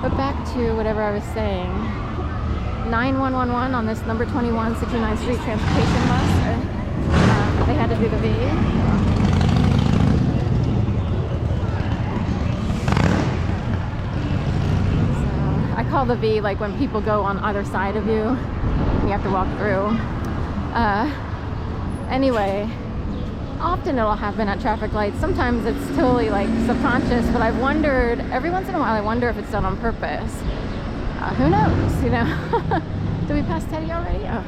But back to whatever I was saying. 9111 on this number 21 69th Street transportation bus. They had to do the V. I call the V like when people go on either side of you. You have to walk through. Anyway, often it'll happen at traffic lights. Sometimes it's totally like subconscious, but I've wondered, every once in a while I wonder if it's done on purpose. Who knows, you know? Did we pass Teddy already? Oh,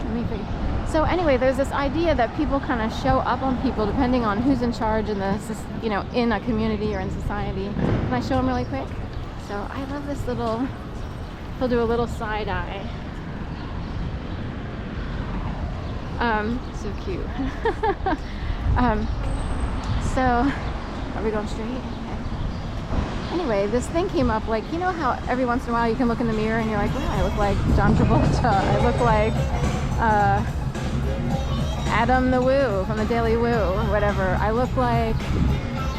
let me figure. So anyway, there's this idea that people kind of show up on people depending on who's in charge in the, you know, in a community or in society. Can I show them really quick? So I love this little, he'll do a little side eye. So cute. So, are we going straight? Okay. Anyway, this thing came up, like, you know how every once in a while you can look in the mirror and you're like, wow, I look like John Travolta. I look like Adam the Woo from the Daily Woo, or whatever. I look like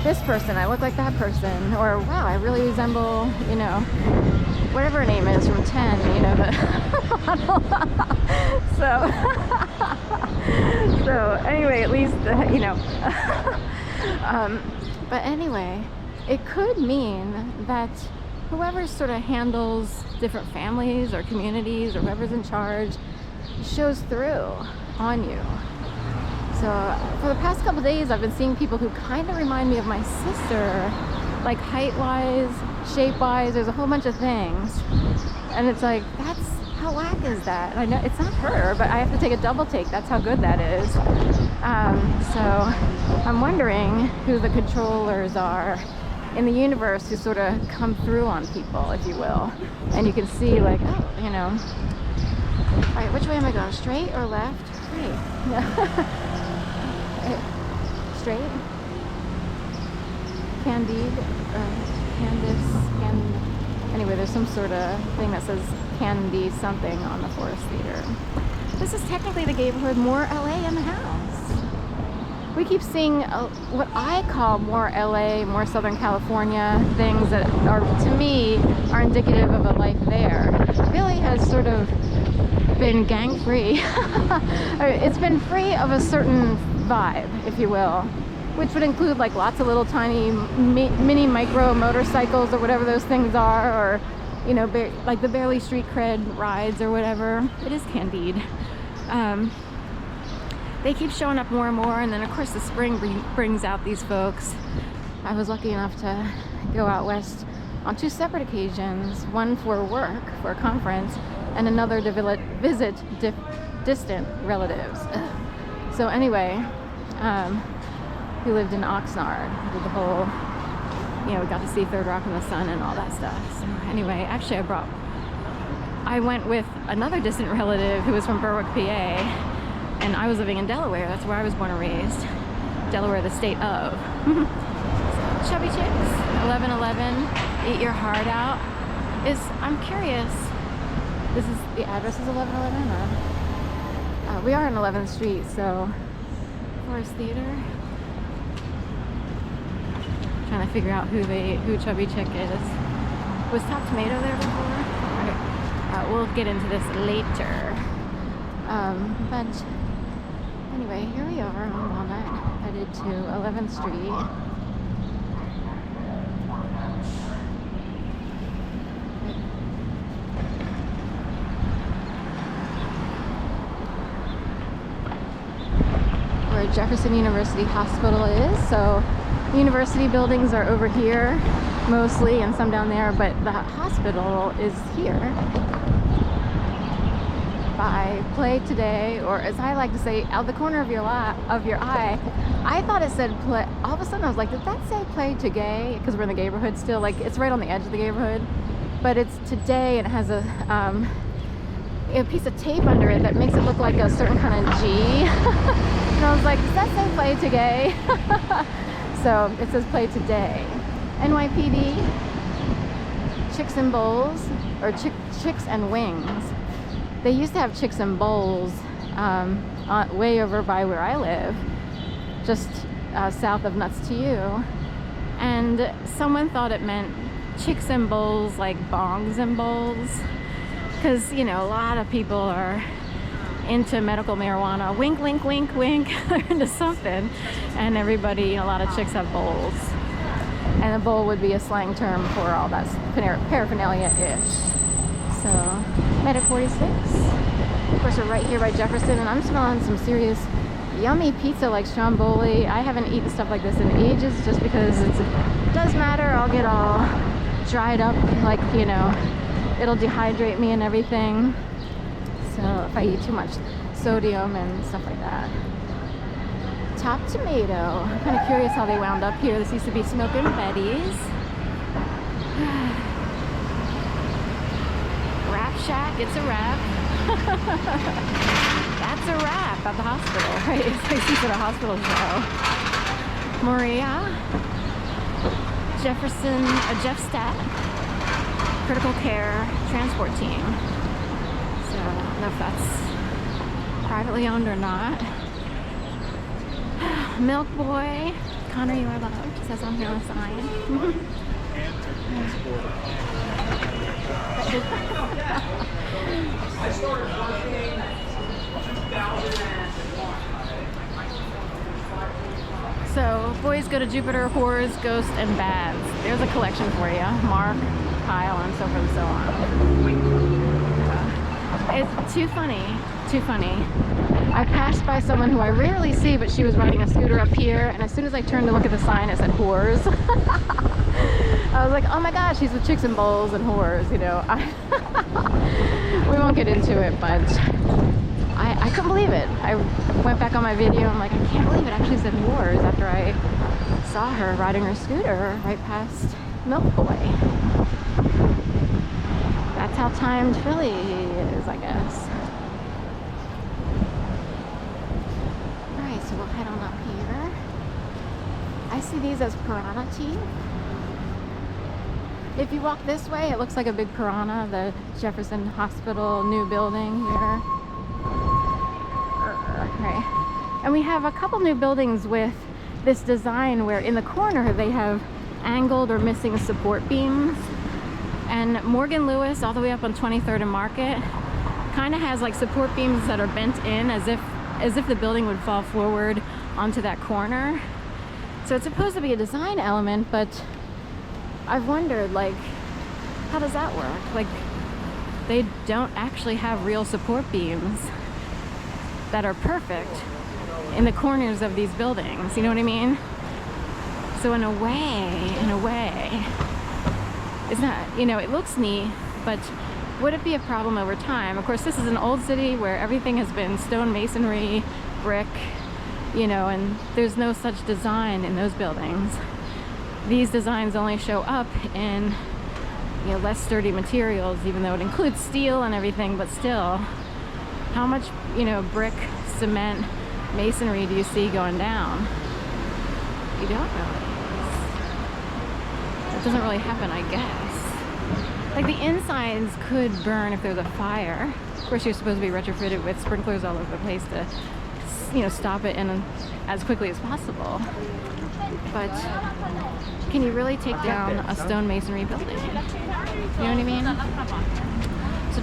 this person, I look like that person, or wow, I really resemble, you know, whatever her name is from 10, you know, so anyway, at least, you know, but anyway, it could mean that whoever sort of handles different families or communities or whoever's in charge shows through on you. So for the past couple days, I've been seeing people who kind of remind me of my sister, like height-wise, shape-wise. There's a whole bunch of things, and it's like, that's how whack is that? And I know it's not her, but I have to take a double take. That's how good that is. So I'm wondering who the controllers are in the universe who sort of come through on people, if you will. And you can see, like, oh, you know. All right, which way am I going? Straight or left? Straight. Straight. Anyway, there's some sort of thing that says Candy something on the Forest Theater. This is technically the neighborhood, more LA in the house. We keep seeing what I call more LA, more Southern California things that are, to me, are indicative of a life there. Philly has sort of been gang-free. It's been free of a certain vibe, if you will, which would include like lots of little tiny mini micro motorcycles or whatever those things are, or, you know, like the barely street cred rides or whatever. It is Candide. They keep showing up more and more, and then of course the spring brings out these folks. I was lucky enough to go out west on 2 separate occasions, one for work, for a conference, and another to visit distant relatives. So anyway, we lived in Oxnard, did the whole, you know, we got to see Third Rock in the Sun and all that stuff. So anyway, actually I went with another distant relative who was from Berwick, PA, and I was living in Delaware. That's where I was born and raised. Delaware, the state of. So, chubby chicks, 1111, eat your heart out. I'm curious, the address is 1111, or? We are on 11th Street, so Forest Theater. Trying to figure out who Chubby Chick is. Was Top Tomato there before? Alright, we'll get into this later. But anyway, here we are on Walnut, headed to 11th Street. Where Jefferson University Hospital is. So university buildings are over here mostly, and some down there, but the hospital is here. By Play Today, or as I like to say, out the corner of your eye. I thought it said play. All of a sudden I was like, did that say Play Today? Because we're in the neighborhood still, like it's right on the edge of the neighborhood, but it's today, and it has a piece of tape under it that makes it look like a certain kind of G. And I was like, does that say Play Today? So it says Play Today. NYPD, Chicks and Bowls, or Chicks and Wings. They used to have Chicks and Bowls way over by where I live, just south of Nuts to You. And someone thought it meant chicks and bowls, like bongs and bowls, because, you know, a lot of people are into medical marijuana. Wink, wink, wink, wink. They're into something. And everybody, you know, a lot of chicks have bowls. And a bowl would be a slang term for all that paraphernalia-ish. So, Medic 46. Of course, we're right here by Jefferson, and I'm smelling some serious yummy pizza like stromboli. I haven't eaten stuff like this in ages just because it does matter. I'll get all dried up, like, you know, it'll dehydrate me and everything. So if I eat too much sodium and stuff like that. Top Tomato. I'm kind of curious how they wound up here. This used to be Smokin' Betty's. Wrap Shack, it's a wrap. That's a wrap at the hospital, right? It's like she's at a hospital show. Maria. Jefferson, Jeff Stat. Critical Care Transport Team. So I don't know if that's privately owned or not. Milk Boy. Connor, you are loved. It says on here on the sign. I started working 2001. So, boys go to Jupiter, whores, ghosts, and bads. There's a collection for you. Mark, Kyle, and so forth and so on. It's too funny. Too funny. I passed by someone who I rarely see, but she was riding a scooter up here, and as soon as I turned to look at the sign, it said whores. I was like, oh my gosh, she's with chicks and bowls and whores, you know. We won't get into it, but I couldn't believe it. I went back on my video, I'm like, I can't believe it actually said whores after I saw her riding her scooter right past Milk Boy. That's how timed Philly is, I guess. Alright, so we'll head on up here. I see these as piranha teeth. If you walk this way, it looks like a big piranha, the Jefferson Hospital new building here. Right. And we have a couple new buildings with this design where in the corner they have angled or missing support beams. And Morgan Lewis, all the way up on 23rd and Market, kind of has like support beams that are bent in as if the building would fall forward onto that corner. So it's supposed to be a design element, but I've wondered, like, how does that work? Like, they don't actually have real support beams that are perfect in the corners of these buildings, you know what I mean? So in a way, it's not, you know, it looks neat, but would it be a problem over time? Of course, this is an old city where everything has been stone masonry, brick, you know, and there's no such design in those buildings. These designs only show up in, you know, less sturdy materials, even though it includes steel and everything, but still, how much, you know, brick, cement, masonry do you see going down? You don't really. It doesn't really happen, I guess. Like, the insides could burn if there's a fire. Of course, you're supposed to be retrofitted with sprinklers all over the place to, you know, stop it in as quickly as possible. But can you really take down a stone masonry building? You know what I mean?